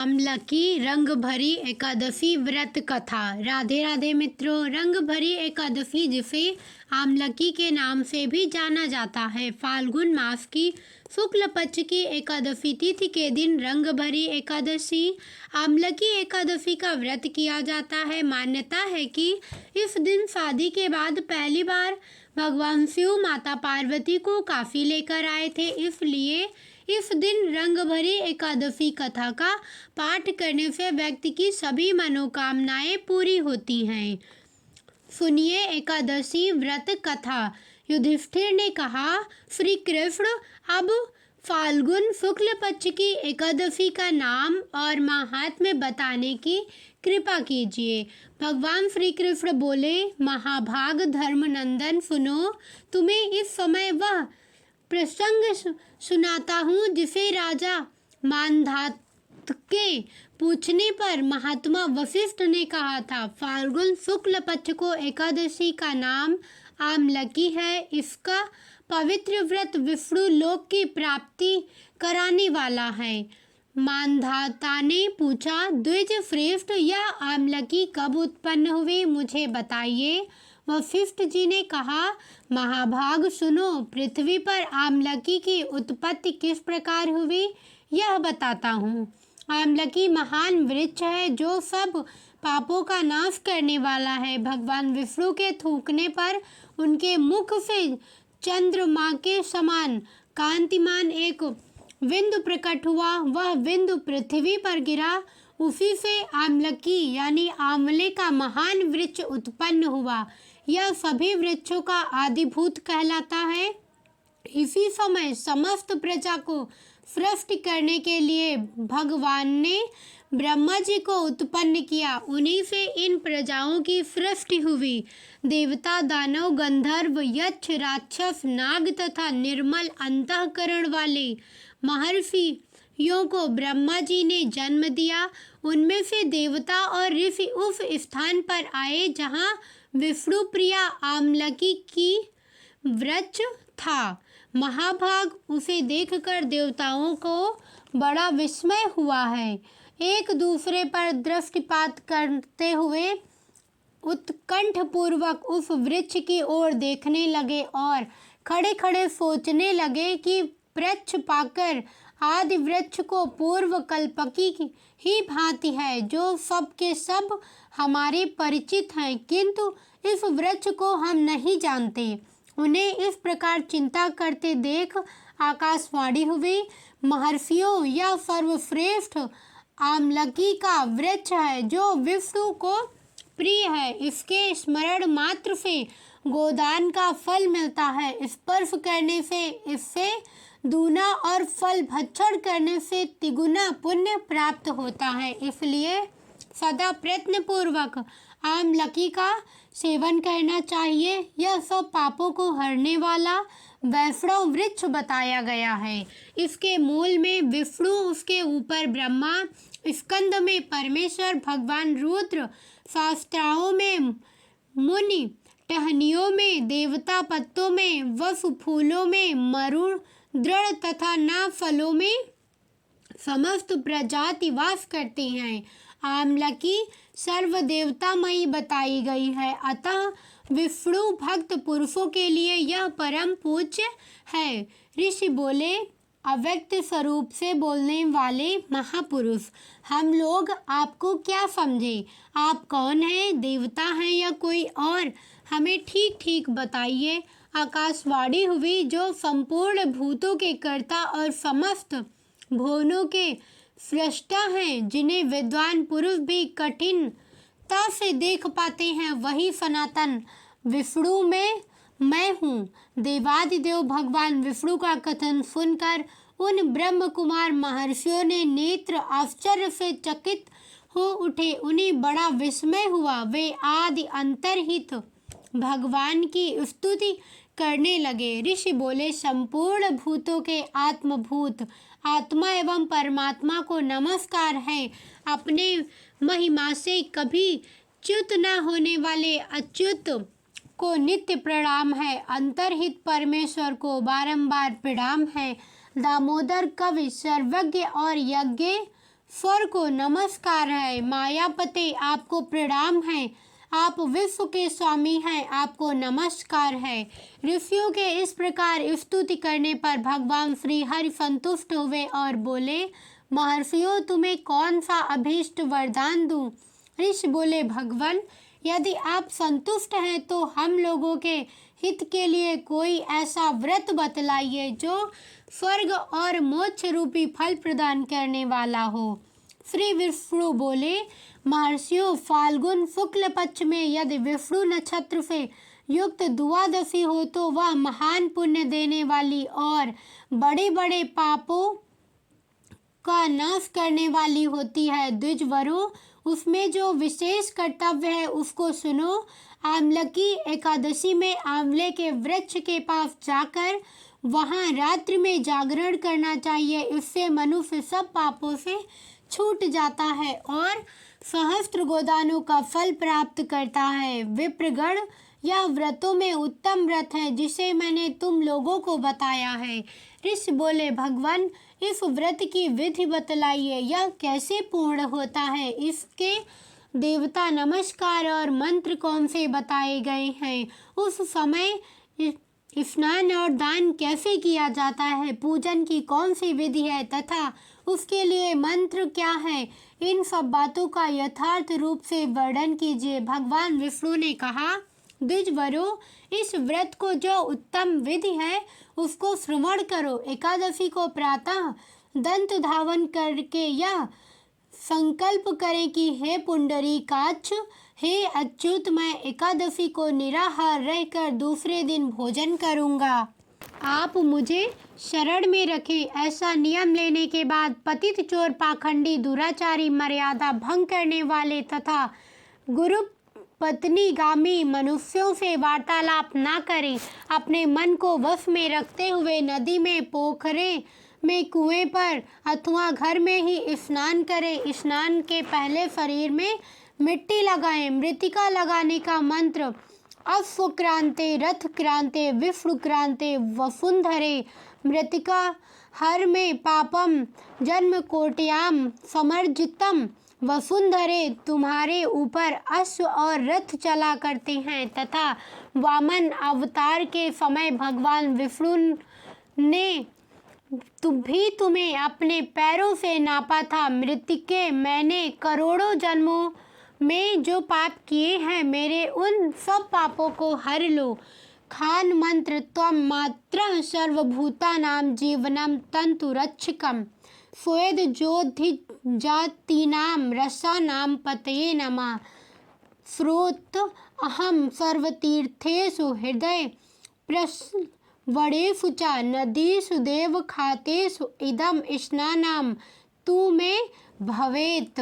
आमलकी रंग भरी एकादशी व्रत कथा। राधे राधे मित्रों, रंग भरी एकादशी जिसे आमलकी के नाम से भी जाना जाता है, फाल्गुन मास की शुक्ल पक्ष की एकादशी तिथि के दिन रंग भरी एकादशी आमलकी एकादशी का व्रत किया जाता है। मान्यता है कि इस दिन शादी के बाद पहली बार भगवान शिव माता पार्वती को काशी लेकर आए थे, इसलिए इस दिन रंग भरी एकादशी कथा का पाठ करने से व्यक्ति की सभी मनोकामनाएं पूरी होती हैं। सुनिए एकादशी व्रत कथा। युधिष्ठिर ने कहा, श्री कृष्ण, अब फाल्गुन शुक्ल पक्ष की एकादशी का नाम और महात्म्य बताने की कृपा कीजिए। भगवान श्री कृष्ण बोले, महाभाग धर्मनंदन, सुनो, तुम्हें इस समय वह प्रसंग सुनाता हूँ जिसे राजा मांधात के पूछने पर महात्मा वशिष्ठ ने कहा था। फाल्गुन शुक्ल पक्ष को एकादशी का नाम आमलकी है। इसका पवित्र व्रत विष्णु लोक की प्राप्ति कराने वाला है। मांधाता ने पूछा, द्विज श्रेष्ठ, यह आमलकी कब उत्पन्न हुई, मुझे बताइए। वशिष्ठ जी ने कहा, महाभाग सुनो, पृथ्वी पर आमलकी की उत्पत्ति किस प्रकार हुई यह बताता हूँ। आमलकी महान वृक्ष है जो सब पापों का नाश करने वाला है। भगवान विष्णु के थूकने पर उनके मुख से चंद्रमा के समान कांतिमान एक बिंदु प्रकट हुआ। वह बिंदु पृथ्वी पर गिरा। उसी से आमलकी यानी आंवले का महान वृक्ष उत्पन्न हुआ। यह सभी वृक्षों का आदिभूत कहलाता है। इसी समय समस्त प्रजा को सृष्टि करने के लिए भगवान ने ब्रह्मा जी को उत्पन्न किया। उन्हीं से इन प्रजाओं की सृष्टि हुई। देवता, दानव, गंधर्व, यक्ष, राक्षस, नाग तथा निर्मल अंतःकरण वाले महर्षियों को ब्रह्मा जी ने जन्म दिया। उनमें से देवता और ऋषि उस स्थान पर आए जहाँ विष्णु प्रिया आमलकी की वृक्ष था। महाभाग, उसे देखकर देवताओं को बड़ा विस्मय हुआ है। एक दूसरे पर दृष्टिपात करते हुए उत्कंठ पूर्वक उस वृक्ष की ओर देखने लगे और खड़े खड़े सोचने लगे कि वृक्ष पाकर आदि वृक्ष को पूर्व कल्पकी की ही भांति है, जो सब के सब हमारे परिचित हैं, किंतु इस वृक्ष को हम नहीं जानते। उन्हें इस प्रकार चिंता करते देख आकाशवाणी हुई, महर्षियों, यह सर्वश्रेष्ठ आमलकी का वृक्ष है जो विष्णु को प्रिय है। इसके स्मरण मात्र से गोदान का फल मिलता है। स्पर्श करने से इससे दूना और फल भक्षण करने से तिगुना पुण्य प्राप्त होता है। इसलिए सदा प्रयत्न पूर्वक आमलकी का सेवन करना चाहिए। यह सब पापों को हरने वाला वैष्णव वृक्ष बताया गया है। इसके मूल में विष्णु, उसके ऊपर ब्रह्मा, स्कंद में परमेश्वर, भगवान रुद्र, शास्त्राओं में मुनि, टहनियों में देवता, पत्तों में वसु, फूलों में मरुण, दृढ़ तथा ना फलों में समस्त प्रजाति वास करते हैं। आमलकी सर्वदेवतामयी बताई गई है, अतः विष्णु भक्त पुरुषों के लिए यह परम पूज्य है। ऋषि बोले, अव्यक्त स्वरूप से बोलने वाले महापुरुष, हम लोग आपको क्या समझे? आप कौन हैं, देवता हैं या कोई और? हमें ठीक ठीक बताइए। आकाशवाणी हुई, जो संपूर्ण भूतों के कर्ता और समस्त भुवनों के सृष्टा हैं, जिन्हें विद्वान पुरुष भी कठिनता से देख पाते हैं, वही सनातन विष्णु में मैं हूँ। देवादिदेव भगवान विष्णु का कथन सुनकर उन ब्रह्म कुमार महर्षियों ने नेत्र आश्चर्य से चकित हो उठे। उन्हें बड़ा विस्मय हुआ। वे आदि अंतर्हित भगवान की स्तुति करने लगे। ऋषि बोले, संपूर्ण भूतों के आत्मभूत आत्मा एवं परमात्मा को नमस्कार है। अपने महिमा से कभी च्युत न होने वाले अच्युत को नित्य प्रणाम है। अंतर्हित परमेश्वर को बारंबार प्रणाम है। दामोदर कवि सर्वज्ञ और यज्ञ स्वर को नमस्कार है। मायापते आपको प्रणाम है। आप विश्व के स्वामी हैं, आपको नमस्कार है। ऋषियों के इस प्रकार स्तुति करने पर भगवान श्री हरि संतुष्ट हुए और बोले, महर्षियों, तुम्हें कौन सा अभीष्ट वरदान दूं? ऋषि बोले, भगवान, यदि आप संतुष्ट हैं तो हम लोगों के हित के लिए कोई ऐसा व्रत बतलाइए जो स्वर्ग और मोक्ष रूपी फल प्रदान करने वाला हो। श्री विष्णु बोले, महर्षियों, फाल्गुन शुक्ल पक्ष में यदि विष्णु नक्षत्र से युक्त द्वादशी हो तो वह महान पुण्य देने वाली और बड़े बड़े पापों का नाश करने वाली होती है। द्विजवरों, उसमें जो विशेष कर्तव्य है उसको सुनो। आमलकी एकादशी में आंवले के वृक्ष के पास जाकर वहां रात्रि में जागरण करना चाहिए। इससे मनुष्य सब पापों से छूट जाता है और सहस्त्र गोदानों का फल प्राप्त करता है। विप्रगण, यह व्रतों में उत्तम व्रत है जिसे मैंने तुम लोगों को बताया है। ऋषि बोले, भगवान, इस व्रत की विधि बतलाइए, यह कैसे पूर्ण होता है? इसके देवता नमस्कार और मंत्र कौन से बताए गए हैं? उस समय स्नान और दान कैसे किया जाता है? पूजन की कौन सी विधि है तथा उसके लिए मंत्र क्या है? इन सब बातों का यथार्थ रूप से वर्णन कीजिए। भगवान विष्णु ने कहा, द्विजवरों, इस व्रत को जो उत्तम विधि है उसको श्रवण करो। एकादशी को प्रातः दंत धावन करके यह संकल्प करें कि हे पुंडरीकाक्ष, हे अच्युत, मैं एकादशी को निराहार रहकर दूसरे दिन भोजन करूंगा। आप मुझे शरण में रखें। ऐसा नियम लेने के बाद पतित, चोर, पाखंडी, दुराचारी, मर्यादा भंग करने वाले तथा गुरु पत्नीगामी मनुष्यों से वार्तालाप ना करें। अपने मन को वश में रखते हुए नदी में, पोखरे में, कुएं पर अथवा घर में ही स्नान करें। स्नान के पहले शरीर में मिट्टी लगाएं। मृतिका लगाने का मंत्र अश्वक्रांते, रथक्रांते, विष्णुक्रांते, वसुंधरे। मृतिका हर में पापम जन्म कोट्याम समर्जितम। वसुंधरे, तुम्हारे ऊपर अश्व और रथ चला करते हैं तथा वामन अवतार के समय भगवान विष्णु ने तुम्हें अपने पैरों से नापा था। मृतिके, मैंने करोड़ों जन्मों में जो पाप किए हैं, मेरे उन सब पापों को हर लो। खान मंत्र त्वं मात्रः सर्वभूतानां जीवनं तंतुरक्षकम्। स्वेद ज्योतिजातीनां रसानां पतये नमः। श्रोत अहम सर्वतीर्थेषु हृदय प्रस्वरेषु च नदीषु देवखातेषु इदं स्नानं तु मे भवेत्।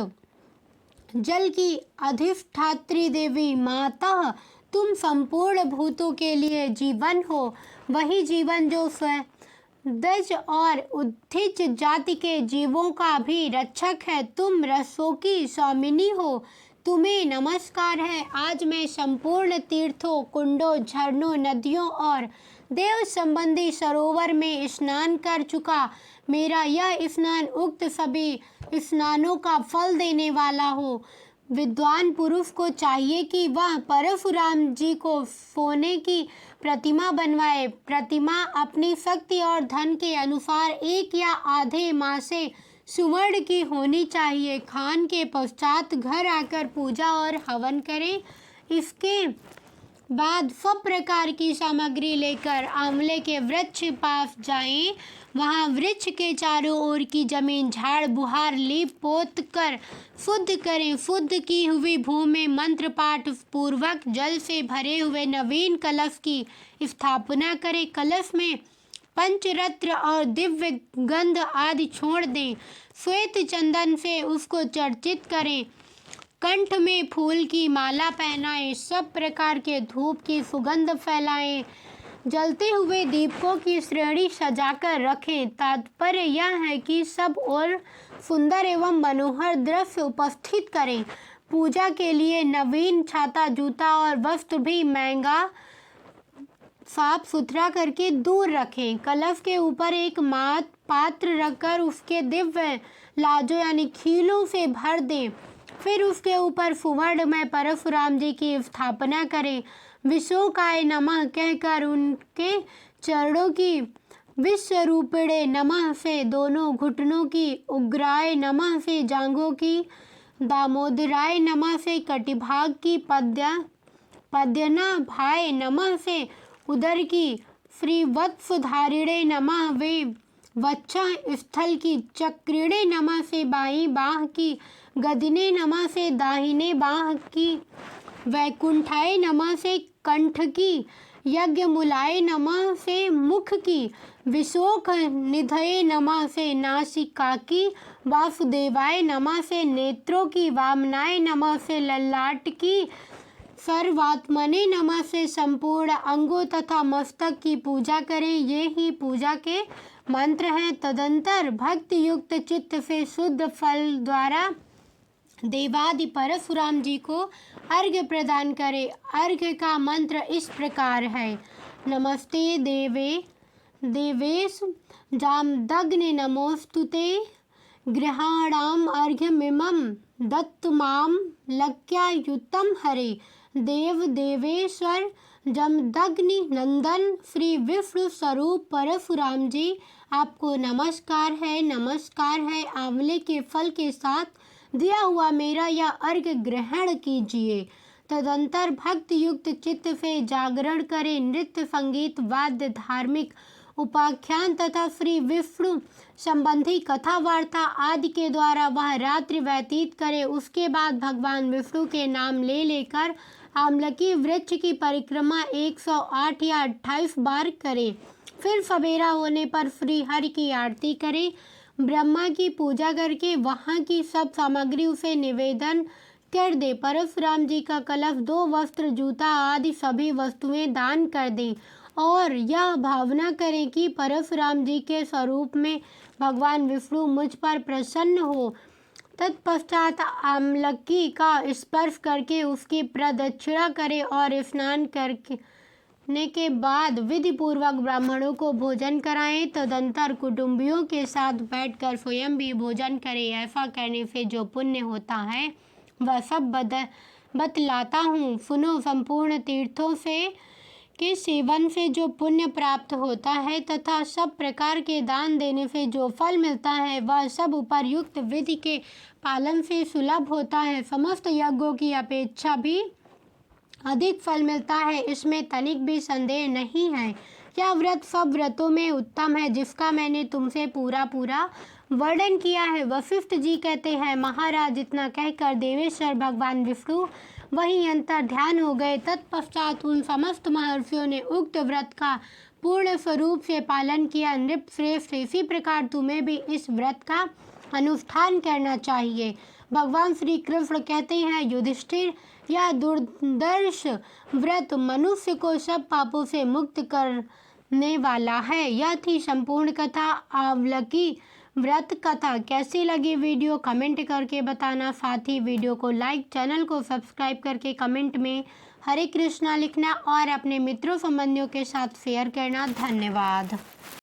जल की अधिष्ठात्री देवी माता, तुम संपूर्ण भूतों के लिए जीवन हो। वही जीवन जो स्वदज और उद्भिज जाति के जीवों का भी रक्षक है। तुम रसों की स्वामिनी हो, तुम्हें नमस्कार है। आज मैं संपूर्ण तीर्थों, कुंडों, झरनों, नदियों और देव संबंधी सरोवर में स्नान कर चुका। मेरा यह स्नान उक्त सभी स्नानों का फल देने वाला हो। विद्वान पुरुष को चाहिए कि वह परशुराम जी को सोने की प्रतिमा बनवाए। प्रतिमा अपनी शक्ति और धन के अनुसार 1 या आधे माह से सुवर्ण की होनी चाहिए। खान के पश्चात घर आकर पूजा और हवन करें। इसके बाद सब प्रकार की सामग्री लेकर आंवले के वृक्ष पास जाएं। वहां वृक्ष के चारों ओर की जमीन झाड़ बुहार लीप पोत कर शुद्ध करें। शुद्ध की हुई भूमि में मंत्र पाठ पूर्वक जल से भरे हुए नवीन कलश की स्थापना करें। कलश में पंचरत्न और दिव्य गंध आदि छोड़ दें। श्वेत चंदन से उसको चर्चित करें। कंठ में फूल की माला पहनाएं। सब प्रकार के धूप की सुगंध फैलाएं। जलते हुए दीपकों की श्रेणी सजाकर रखें। तात्पर्य यह है कि सब और सुंदर एवं मनोहर दृश्य उपस्थित करें। पूजा के लिए नवीन छाता, जूता और वस्त्र भी महंगा साफ सुथरा करके दूर रखें। कलश के ऊपर एक मात पात्र रखकर उसके दिव्य लाजों यानी खीलों से भर दें। फिर उसके ऊपर सुवर्ण में परशुराम जी की स्थापना करें। विशोकाय नमः कहकर उनके चरणों की, विश्वरूपिणे नमः से दोनों घुटनों की, उग्राय नमः से जांघों की, दामोदराय नमः से कटिभाग की, पद्मनाभाय नमः से उदर की, श्रीवत्सधारिणे नमः वे वक्षः स्थल की, चक्रिणे नमः से बाईं बाह की, गदिने नमः से दाहिने बाह की, वैकुंठाय नमः से कंठ की, यज्ञमूलाय नमः से मुख की, विशोक निधये नमः से नासिका की, वासुदेवाय नमः से नेत्रों की, वामनाय नमः से ललाट की, सर्वात्मने नमः से संपूर्ण अंगों तथा मस्तक की पूजा करें। ये ही पूजा के मंत्र हैं। तदंतर भक्ति युक्त चित्त से शुद्ध फल द्वारा देवादि परशुराम जी को अर्घ्य प्रदान करें। अर्घ्य का मंत्र इस प्रकार है। नमस्ते देवेश जामदग्नि नमोस्तुते, गृहाणाम अर्घ्यमिमं दत्तमाम लक्ष्यायुतं हरे। देव देवेश्वर जमदग्नि नंदन श्री विष्णु स्वरूप परशुराम जी, आपको नमस्कार है। आंवले के फल के साथ दिया हुआ मेरा यह अर्घ्य ग्रहण कीजिए। तदंतर भक्ति युक्त चित्त से जागरण करें। नृत्य, संगीत, वाद्य, धार्मिक उपाख्यान तथा श्री विष्णु संबंधी कथा वार्ता आदि के द्वारा वह रात्रि व्यतीत करे। उसके बाद भगवान विष्णु के नाम लेकर आमलकी वृक्ष की परिक्रमा 108 या 28 बार करे। फिर सवेरा होने पर श्री हरि की आरती करें। ब्रह्मा की पूजा करके वहाँ की सब सामग्री उसे निवेदन कर दे। परशुराम जी का कलश, 2 वस्त्र, जूता आदि सभी वस्तुएं दान कर दें और यह भावना करें कि परशुराम जी के स्वरूप में भगवान विष्णु मुझ पर प्रसन्न हो। तत्पश्चात आमलकी का स्पर्श करके उसकी प्रदक्षिणा करें और स्नान करने के बाद विधि पूर्वक ब्राह्मणों को भोजन कराएं। तदंतर कुटुंबियों के साथ बैठकर स्वयं भी भोजन करें। ऐसा करने से जो पुण्य होता है वह सब बतलाता हूँ, सुनो। संपूर्ण तीर्थों के सेवन से जो पुण्य प्राप्त होता है तथा सब प्रकार के दान देने से जो फल मिलता है वह सब उपर्युक्त विधि के पालन से सुलभ होता है। समस्त यज्ञों की अपेक्षा भी अधिक फल मिलता है, इसमें तनिक भी संदेह नहीं है। यह व्रत सब व्रतों में उत्तम है जिसका मैंने तुमसे पूरा वर्णन किया है। वशिष्ठ जी कहते हैं, महाराज, इतना कहकर देवेश्वर भगवान विष्णु वहीं अंतर ध्यान हो गए। तत्पश्चात उन समस्त महर्षियों ने उक्त व्रत का पूर्ण स्वरूप से पालन किया। नृपश्रेष्ठ, इसी प्रकार तुम्हें भी इस व्रत का अनुष्ठान करना चाहिए। भगवान श्री कृष्ण कहते हैं, युधिष्ठिर, यह दुर्धर्ष व्रत मनुष्य को सब पापों से मुक्त करने वाला है। यह थी संपूर्ण कथा, आमलकी व्रत कथा। कैसी लगी वीडियो कमेंट करके बताना। साथ ही वीडियो को लाइक, चैनल को सब्सक्राइब करके कमेंट में हरे कृष्णा लिखना और अपने मित्रों संबंधियों के साथ शेयर करना। धन्यवाद।